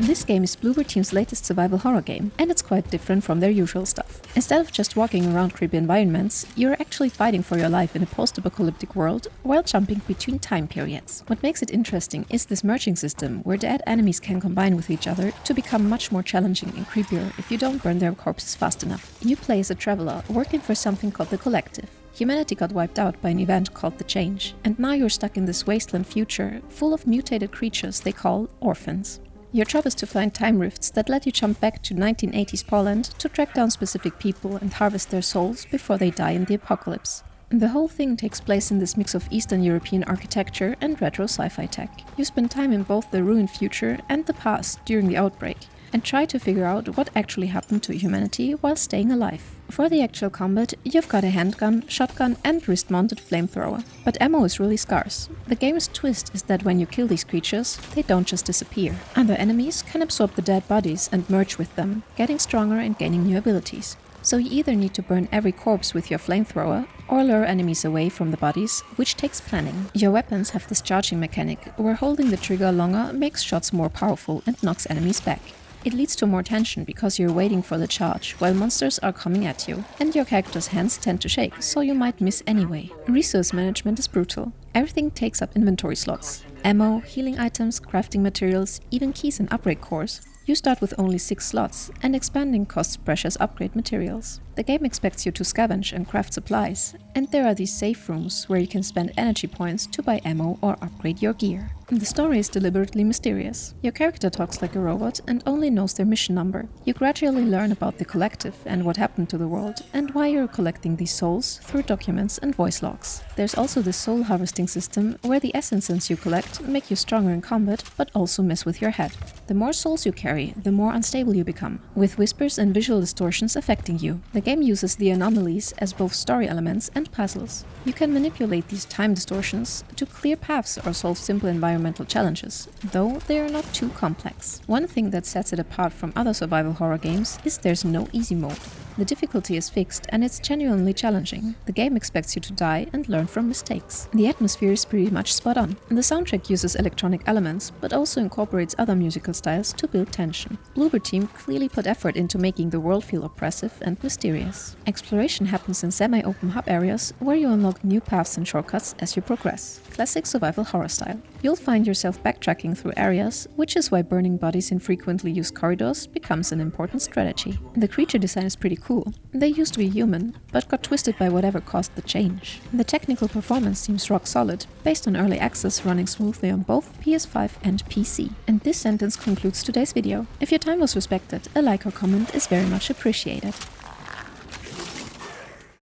This game is Bloober Team's latest survival horror game, and it's quite different from their usual stuff. Instead of just walking around creepy environments, you're actually fighting for your life in a post-apocalyptic world while jumping between time periods. What makes it interesting is this merging system, where dead enemies can combine with each other to become much more challenging and creepier if you don't burn their corpses fast enough. You play as a traveler working for something called the Collective. Humanity got wiped out by an event called the Change, and now you're stuck in this wasteland future full of mutated creatures they call orphans. Your job is to find time rifts that let you jump back to 1980s Poland to track down specific people and harvest their souls before they die in the apocalypse. The whole thing takes place in this mix of Eastern European architecture and retro sci-fi tech. You spend time in both the ruined future and the past during the outbreak, and try to figure out what actually happened to humanity while staying alive. For the actual combat, you've got a handgun, shotgun and wrist-mounted flamethrower. But ammo is really scarce. The game's twist is that when you kill these creatures, they don't just disappear. Other enemies can absorb the dead bodies and merge with them, getting stronger and gaining new abilities. So you either need to burn every corpse with your flamethrower, or lure enemies away from the bodies, which takes planning. Your weapons have this charging mechanic, where holding the trigger longer makes shots more powerful and knocks enemies back. It leads to more tension because you're waiting for the charge while monsters are coming at you, and your character's hands tend to shake, so you might miss anyway. Resource management is brutal. Everything takes up inventory slots. Ammo, healing items, crafting materials, even keys and upgrade cores. You start with only 6 slots, and expanding costs precious upgrade materials. The game expects you to scavenge and craft supplies, and there are these safe rooms where you can spend energy points to buy ammo or upgrade your gear. The story is deliberately mysterious. Your character talks like a robot and only knows their mission number. You gradually learn about the Collective and what happened to the world, and why you're collecting these souls through documents and voice logs. There's also the soul harvesting system, where the essences you collect make you stronger in combat, but also mess with your head. The more souls you carry, the more unstable you become, with whispers and visual distortions affecting you. The game uses the anomalies as both story elements and puzzles. You can manipulate these time distortions to clear paths or solve simple environmental challenges, though they are not too complex. One thing that sets it apart from other survival horror games is there's no easy mode. The difficulty is fixed and it's genuinely challenging. The game expects you to die and learn from mistakes. The atmosphere is pretty much spot on. The soundtrack uses electronic elements, but also incorporates other musical styles to build tension. Bloober Team clearly put effort into making the world feel oppressive and mysterious. Exploration happens in semi-open hub areas where you unlock new paths and shortcuts as you progress. Classic survival horror style. You'll find yourself backtracking through areas, which is why burning bodies in frequently used corridors becomes an important strategy. The creature design is pretty cool. They used to be human, but got twisted by whatever caused the change. The technical performance seems rock solid, based on early access running smoothly on both PS5 and PC. And this sentence concludes today's video. If your time was respected, a like or comment is very much appreciated.